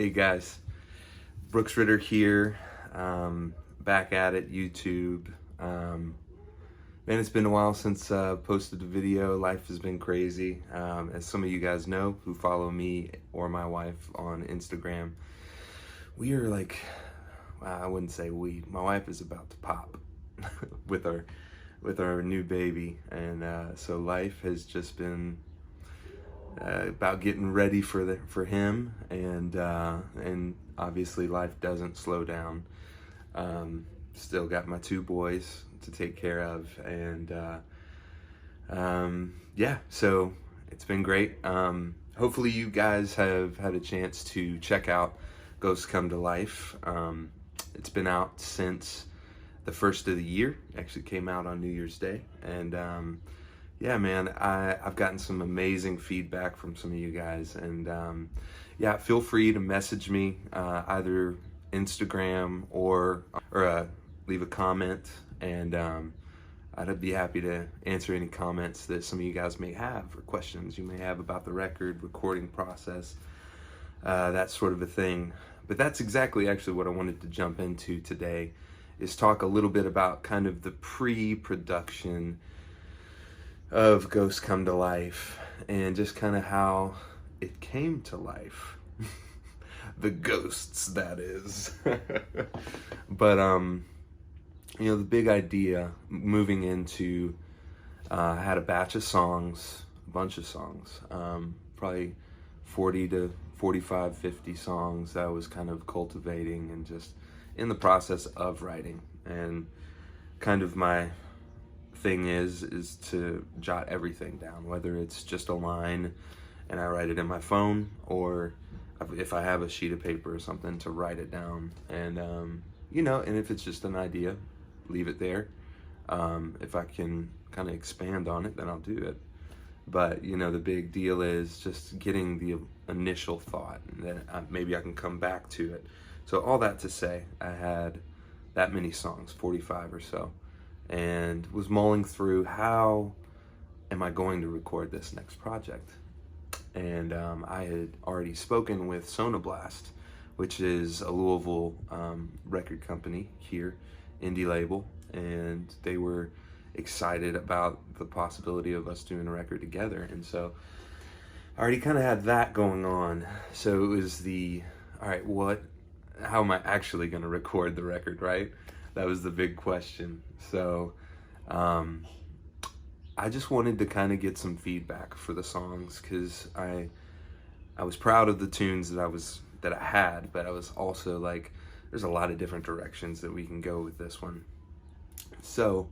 Hey guys, Brooks Ritter here, back at it, YouTube. Man, it's been a while since posted a video. Life has been crazy. As some of you guys know who follow me or my wife on Instagram, we are like, I wouldn't say we, my wife is about to pop with our new baby. And so life has just been about getting ready for him, and obviously life doesn't slow down. Still got my two boys to take care of, and yeah, so it's been great. Hopefully you guys have had a chance to check out Ghosts Come to Life. It's been out since the first of the year. Actually came out on New Year's Day, and yeah, man, I've gotten some amazing feedback from some of you guys, and yeah, feel free to message me either Instagram or leave a comment, and I'd be happy to answer any comments that some of you guys may have, or questions you may have about the recording process, that sort of a thing. But that's exactly actually what I wanted to jump into today, is talk a little bit about kind of the pre-production of Ghosts Come to Life, and just kind of how it came to life. The ghosts, that is. But you know, the big idea moving into, I had a batch of songs, a bunch of songs, probably 40 to 45, 50 songs that I was kind of cultivating and just in the process of writing. And kind of my thing is to jot everything down, whether it's just a line and I write it in my phone, or if I have a sheet of paper or something, to write it down. And you know, and if it's just an idea, leave it there. If I can kind of expand on it, then I'll do it. But you know, the big deal is just getting the initial thought, and then maybe I can come back to it. So all that to say, I had that many songs, 45 or so, and was mulling through, how am I going to record this next project? And I had already spoken with Sonoblast, which is a Louisville record company here, indie label, and they were excited about the possibility of us doing a record together. And so I already kind of had that going on. So it was all right, how am I actually going to record the record, right? That was the big question. So I just wanted to kind of get some feedback for the songs, because I was proud of the tunes that I had, but I was also like, there's a lot of different directions that we can go with this one. So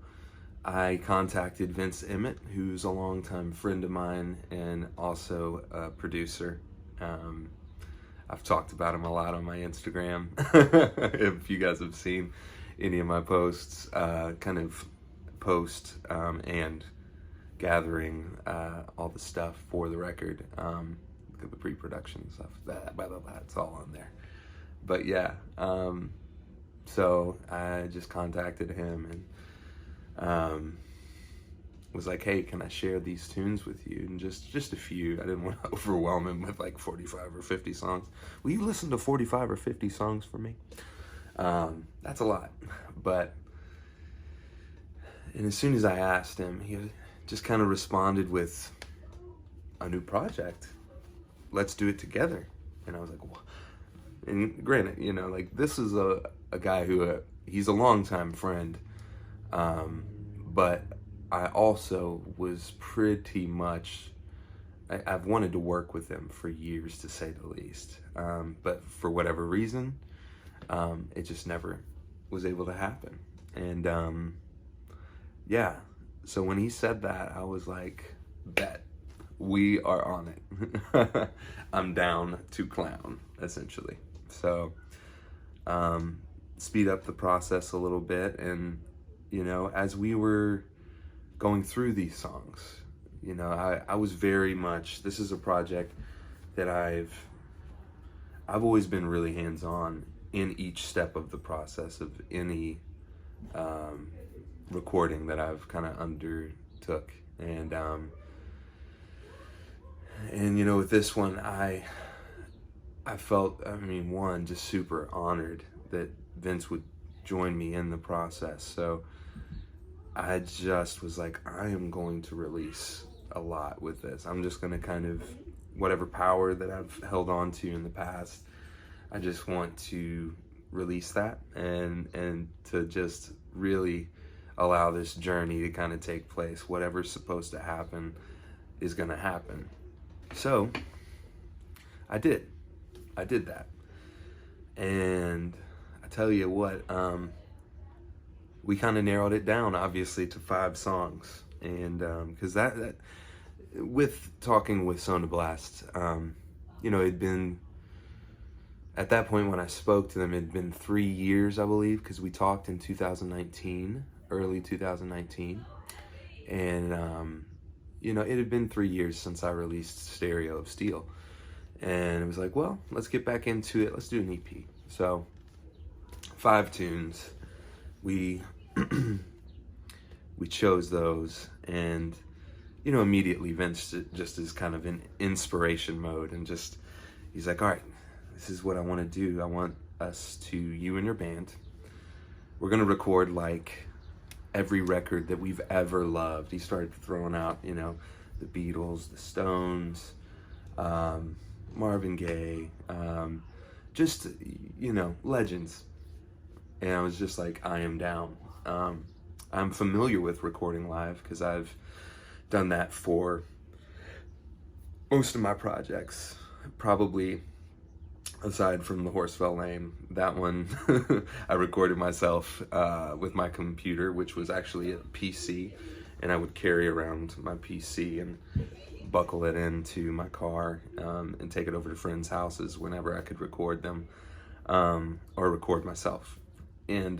I contacted Vince Emmett, who's a longtime friend of mine and also a producer. I've talked about him a lot on my Instagram. If you guys have seen any of my posts, kind of post and gathering all the stuff for the record, the pre-production stuff, that's all on there. But yeah, so I just contacted him and was like, hey, can I share these tunes with you? And just a few. I didn't want to overwhelm him with like 45 or 50 songs. Will you listen to 45 or 50 songs for me? That's a lot. And as soon as I asked him, he just kind of responded with a new project. Let's do it together. And I was like, what? And granted, you know, like, this is a guy who, he's a longtime friend, but I also was pretty much, I've wanted to work with him for years, to say the least. But for whatever reason, it just never was able to happen. And yeah, so when he said that, I was like, bet, we are on it. I'm down to clown, essentially. So speed up the process a little bit. And you know, as we were going through these songs, you know, I was very much, this is a project that I've always been really hands-on in each step of the process of any recording that I've kind of undertook. And you know, with this one, I I felt, I mean, one, just super honored that Vince would join me in the process. So I just was like, I am going to release a lot with this. I'm just going to kind of, whatever power that I've held on to in the past, I just want to release that and to just really allow this journey to kind of take place. Whatever's supposed to happen is going to happen. So I did that. And I tell you what, we kind of narrowed it down, obviously, to 5 songs. And because that, with talking with Soda Blast, it'd been, at that point when I spoke to them, it'd been 3 years, I believe, because we talked in 2019, early 2019. And, it had been 3 years since I released Stereo of Steel. And it was like, well, let's get back into it. Let's do an EP. So 5 tunes. We chose those, and immediately Vince just is kind of in inspiration mode, and just he's like, all right, this is what I want to do. I want us to, you and your band, we're gonna record like every record that we've ever loved. He started throwing out, the Beatles, the Stones, Marvin Gaye, just legends. And I was just like, I am down. I'm familiar with recording live because I've done that for most of my projects. Probably, aside from the Horsefell Lane, that one I recorded myself with my computer, which was actually a PC, and I would carry around my PC and buckle it into my car and take it over to friends' houses whenever I could record them or record myself. And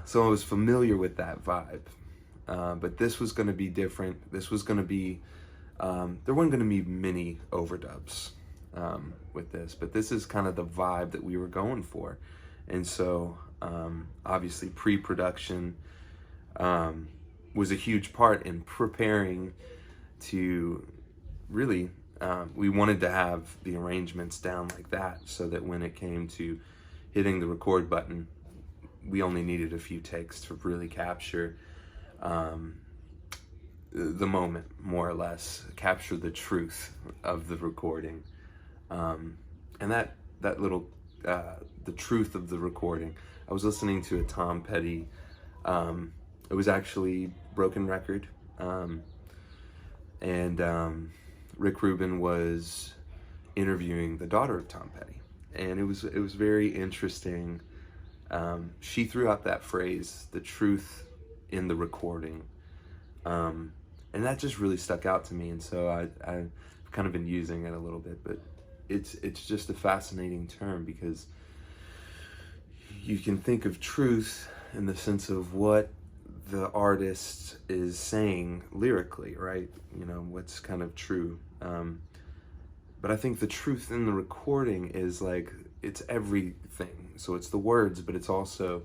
so I was familiar with that vibe, but this was going to be different. This was going to be there weren't going to be many overdubs with this, but this is kind of the vibe that we were going for. And so obviously pre-production was a huge part in preparing to really we wanted to have the arrangements down like that, so that when it came to hitting the record button, we only needed a few takes to really capture the moment, more or less, capture the truth of the recording. And that little, the truth of the recording, I was listening to a Tom Petty, it was actually Broken Record, and Rick Rubin was interviewing the daughter of Tom Petty. And it was very interesting. She threw out that phrase, the truth in the recording. And that just really stuck out to me. And so I've kind of been using it a little bit, but it's just a fascinating term, because you can think of truth in the sense of what the artist is saying lyrically, right? What's kind of true. But I think the truth in the recording is like, it's everything. So it's the words, but it's also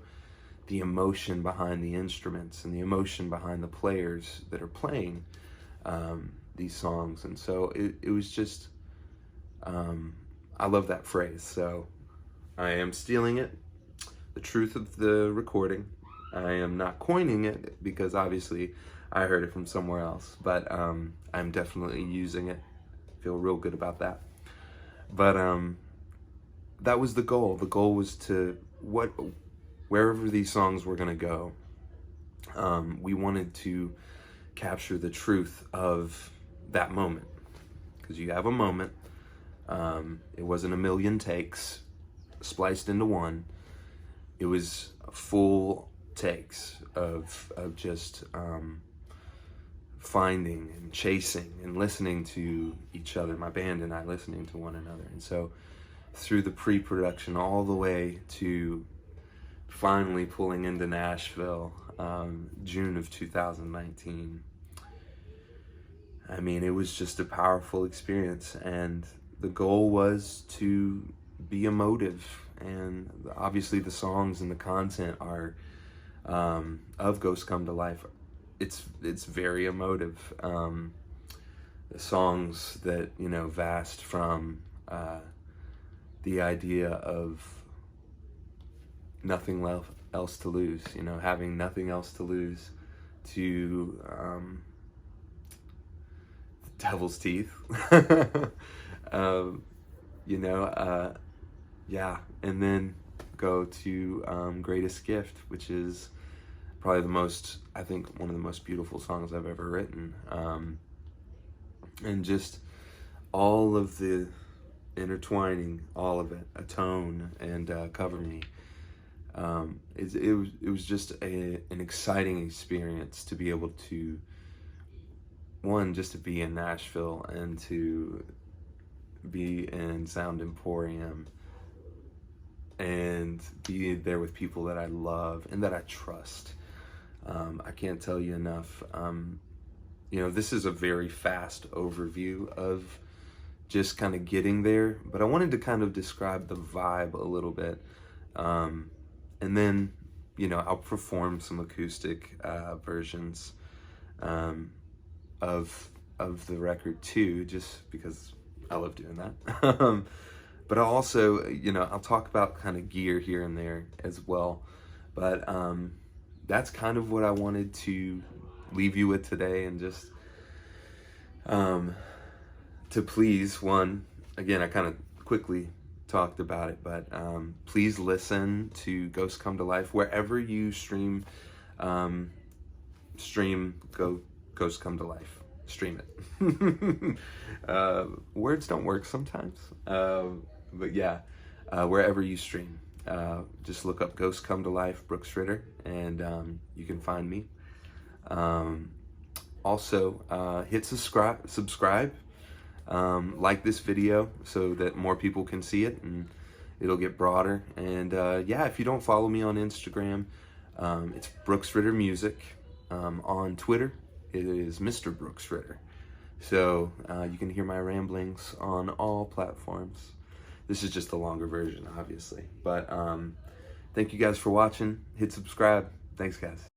the emotion behind the instruments and the emotion behind the players that are playing these songs. And so it was just, I love that phrase. So I am stealing it, the truth of the recording. I am not coining it, because obviously I heard it from somewhere else, but I'm definitely using it. Feel real good about that. But that was the goal. The goal was to, wherever these songs were going to go, we wanted to capture the truth of that moment. Because you have a moment. It wasn't a million takes spliced into one. It was full takes of just finding and chasing and listening to each other, my band and I listening to one another. And so through the pre-production all the way to finally pulling into Nashville, June of 2019, I mean, it was just a powerful experience. And the goal was to be emotive. And obviously the songs and the content are of Ghosts Come to Life. It's very emotive. The songs that, Vast from the idea of nothing else to lose, having nothing else to lose to the devil's teeth. um, yeah, and then go to Greatest Gift, which is probably I think one of the most beautiful songs I've ever written. And just all of the intertwining, all of it, Atone and Cover Me. It was just an exciting experience to be able to, just to be in Nashville and to be in Sound Emporium and be there with people that I love and that I trust. I can't tell you enough. This is a very fast overview of just kind of getting there, but I wanted to kind of describe the vibe a little bit. And then, I'll perform some acoustic versions of the record too, just because I love doing that. But I'll also, I'll talk about kind of gear here and there as well. But that's kind of what I wanted to leave you with today, and just to please, again, I kind of quickly talked about it, but please listen to Ghosts Come to Life wherever you stream Ghosts Come to Life. Stream it. Words don't work sometimes, but yeah, wherever you stream, just look up Ghosts Come to Life, Brooks Ritter, and you can find me. Also, hit subscribe. Like this video so that more people can see it and it'll get broader. And yeah, if you don't follow me on Instagram, it's Brooks Ritter Music. On Twitter, it is Mr. Brooks Ritter. So you can hear my ramblings on all platforms. This is just a longer version, obviously. But thank you guys for watching. Hit subscribe. Thanks, guys.